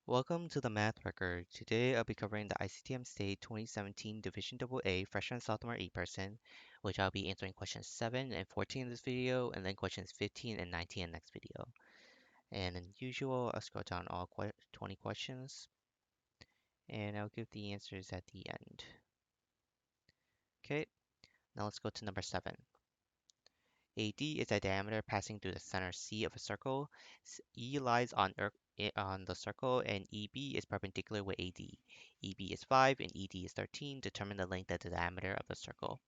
Welcome to the Math Record. Today I'll be covering the ICTM State 2017 Division AA Freshman Sophomore 8%, which I'll be answering questions 7 and 14 in this video, and then questions 15 and 19 in the next video. And as usual, I'll scroll down all 20 questions, and I'll give the answers at the end. Okay, now let's go to number 7. AD is a diameter passing through the center C of a circle. E lies on the circle, and EB is perpendicular with AD. EB is 5 and ED is 13. Determine the length of the diameter of the circle.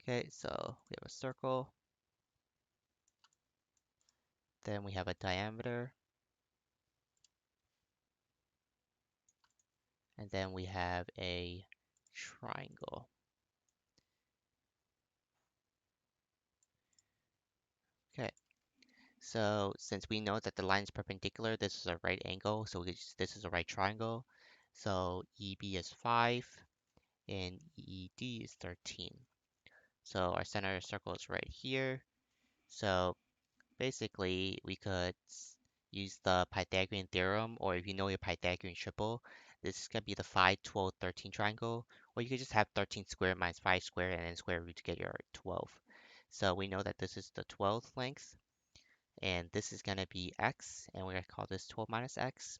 Okay, so we have a circle, then we have a diameter, and then we have a triangle. Okay, so since we know that the line is perpendicular, this is a right angle, so this is a right triangle. So EB is 5 and ED is 13. So our center circle is right here. So basically, we could use the Pythagorean theorem, or if you know your Pythagorean triple, this is going to be the 5, 12, 13 triangle, or you could just have 13 squared minus 5 squared and then square root to get your 12. So we know that this is the 12th length, and this is going to be x, and we're going to call this 12 minus x.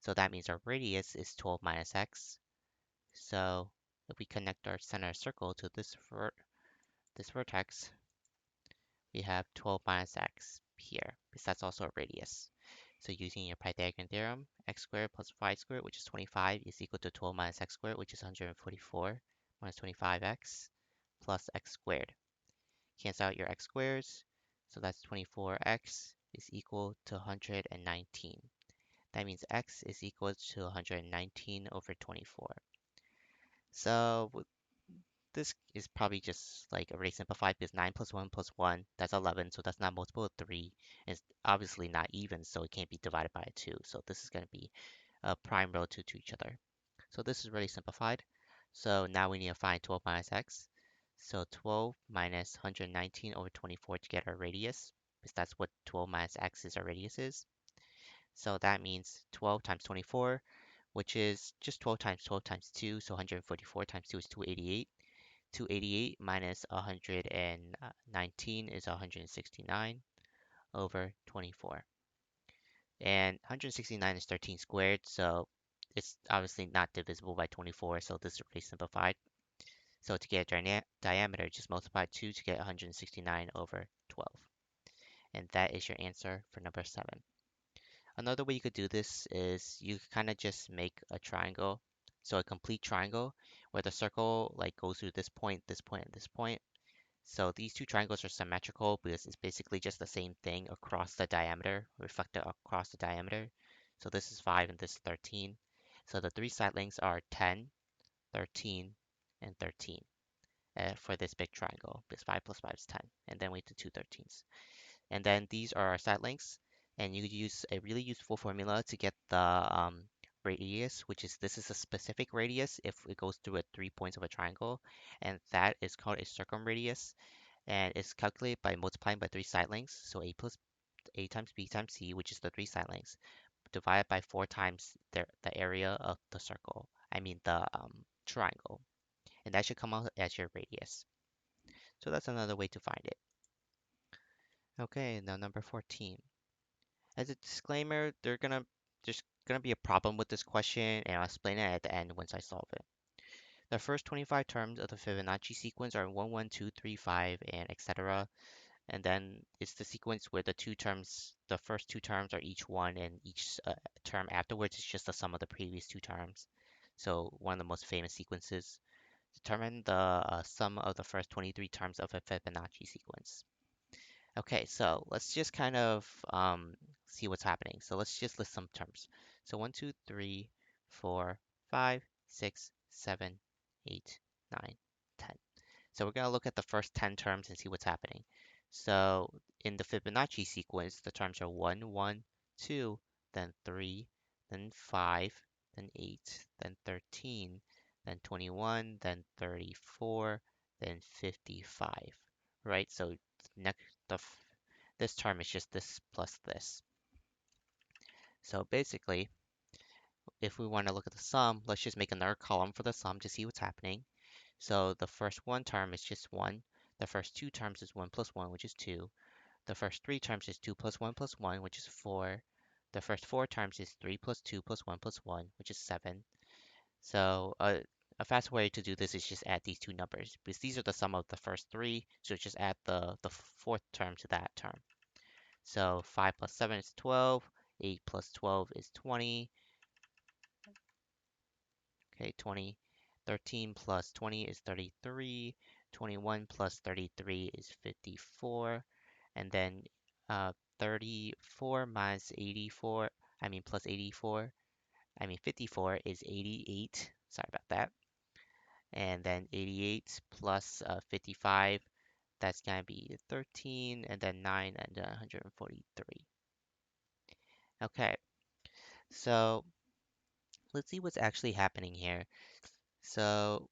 So that means our radius is 12 minus x. So if we connect our center circle to this vertex, we have 12 minus x here, because that's also a radius. So using your Pythagorean theorem, x squared plus 5 squared, which is 25, is equal to 12 minus x squared, which is 144, minus 25x, plus x squared. Cancel out your x squares, so that's 24x is equal to 119. That means x is equal to 119 over 24. So this is probably just like already simplified because 9 plus 1 plus 1, that's 11, so that's not multiple of 3. It's obviously not even, so it can't be divided by 2. So this is going to be a prime relative to each other. So this is really simplified. So now we need to find 12 minus x. So 12 minus 119 over 24 to get our radius, because that's what 12 minus x is, our radius is. So that means 12 times 24, which is just 12 times 2, so 144 times 2 is 288. 288 minus 119 is 169 over 24. And 169 is 13 squared, so it's obviously not divisible by 24, so this is really simplified. So to get a diameter, just multiply 2 to get 169 over 12. And that is your answer for number 7. Another way you could do this is you kind of just make a triangle. So a complete triangle where the circle like goes through this point, this point, and this point. So these two triangles are symmetrical because it's basically just the same thing across the diameter, reflected across the diameter. So this is 5 and this is 13. So the three side lengths are 10, 13, and 13 for this big triangle because 5 plus 5 is 10. And then we do two 13s. And then these are our side lengths. And you could use a really useful formula to get the radius, which is this is a specific radius if it goes through 3 points of a triangle. And that is called a circumradius. And it's calculated by multiplying by three side lengths. So a times b times c, which is the three side lengths, divided by 4 times the area of the circle. I mean the triangle. And that should come out as your radius. So that's another way to find it. Okay, now number 14. As a disclaimer, there's gonna be a problem with this question, and I'll explain it at the end once I solve it. The first 25 terms of the Fibonacci sequence are 1, 1, 2, 3, 5, and etc. And then it's the sequence where the first two terms are each 1, and each term afterwards is just the sum of the previous two terms. So one of the most famous sequences. Determine the sum of the first 23 terms of a Fibonacci sequence. Okay, so let's just kind of see what's happening. So let's just list some terms. So 1, 2, 3, 4, 5, 6, 7, 8, 9, 10. So we're going to look at the first 10 terms and see what's happening. So in the Fibonacci sequence, the terms are 1, 1, 2, then 3, then 5, then 8, then 13, then 21, then 34, then 55, right? So next, this term is just this plus this. So basically, if we want to look at the sum, let's just make another column for the sum to see what's happening. So the first one term is just 1. The first two terms is 1 plus 1, which is 2. The first three terms is 2 plus 1, which is 4. The first four terms is 3 plus 2 plus 1 plus 1, which is 7. So a fast way to do this is just add these two numbers, because these are the sum of the first three, so just add the fourth term to that term. So 5 plus 7 is 12, 8 plus 12 is 20, okay, 20. 13 plus 20 is 33, 21 plus 33 is 54, and then 34 minus 84, plus 84, 54 is 88, sorry about that. And then 88 plus 55, that's going to be 13, and then 9, and 143. Okay, so let's see what's actually happening here. So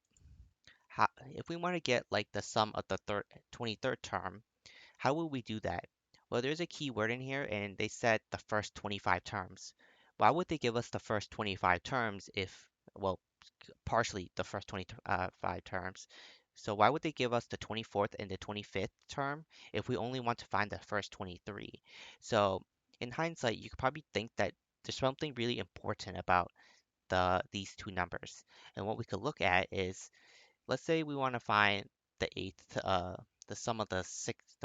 how, if we want to get like the sum of the 23rd term, how will we do that? Well, there's a key word in here, and they said the first 25 terms. Why would they give us the first 25 terms if, well, partially the first 25 terms? So why would they give us the 24th and the 25th term if we only want to find the first 23? So in hindsight, you could probably think that there's something really important about these two numbers. And what we could look at is, let's say we want to find the the sum of the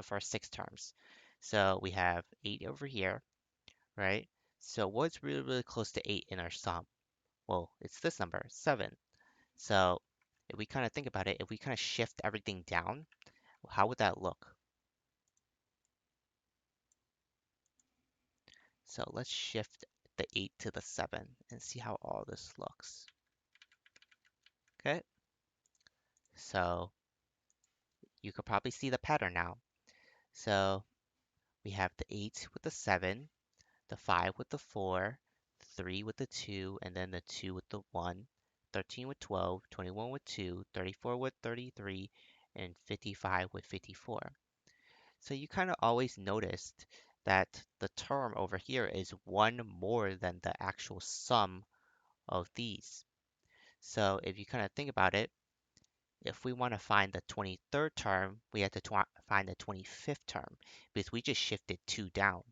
first six terms. So we have 8 over here, right? So what's really, really close to 8 in our sum? Well, it's this number, 7. So if we kind of think about it, if we kind of shift everything down, how would that look? So let's shift the 8 to the 7 and see how all this looks. Okay, so you could probably see the pattern now. So we have the 8 with the 7, the 5 with the 4, 3 with the 2, and then the 2 with the 1, 13 with 12, 21 with 2, 34 with 33, and 55 with 54. So you kind of always noticed that the term over here is one more than the actual sum of these. So if you kind of think about it, if we want to find the 23rd term, we have to find the 25th term because we just shifted 2 down.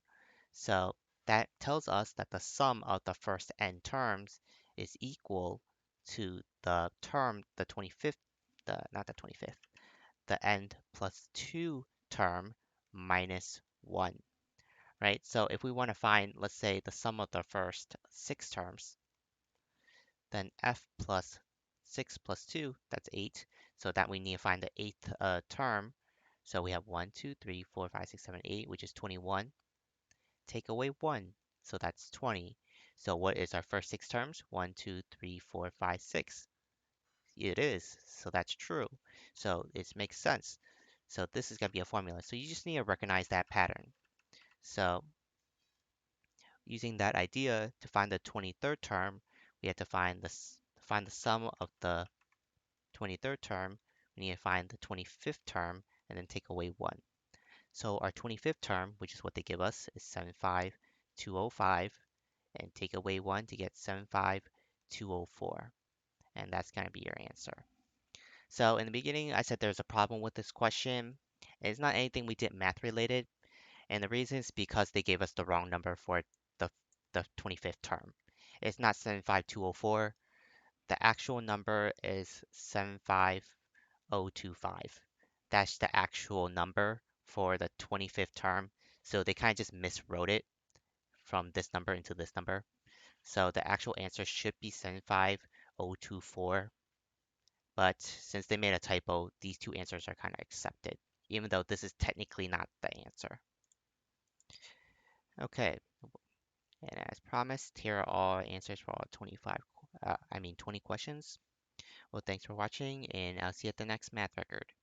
So that tells us that the sum of the first n terms is equal to the term, the 25th, not the 25th, the n plus 2 term minus 1, right? So if we want to find, let's say, the sum of the first 6 terms, then f plus 6 plus 2, that's 8. So that we need to find the 8th term. So we have 1, 2, 3, 4, 5, 6, 7, 8, which is 21. Take away 1, so that's 20. So what is our first 6 terms? 1, 2, 3, 4, 5, 6. It is, so that's true. So it makes sense. So this is going to be a formula. So you just need to recognize that pattern. So using that idea to find the 23rd term, we have to find the sum of the 23rd term. We need to find the 25th term and then take away 1. So our 25th term, which is what they give us, is 75205, and take away 1 to get 75204. And that's going to be your answer. So in the beginning, I said there's a problem with this question. It's not anything we did math related, and the reason is because they gave us the wrong number for the, the 25th term. It's not 75204. The actual number is 75025. That's the actual number for the 25th term. So they kind of just miswrote it from this number into this number. So the actual answer should be 75024. But since they made a typo, these two answers are kind of accepted, even though this is technically not the answer. Okay, and as promised, here are all answers for all 20 questions. Well, thanks for watching, and I'll see you at the next math record.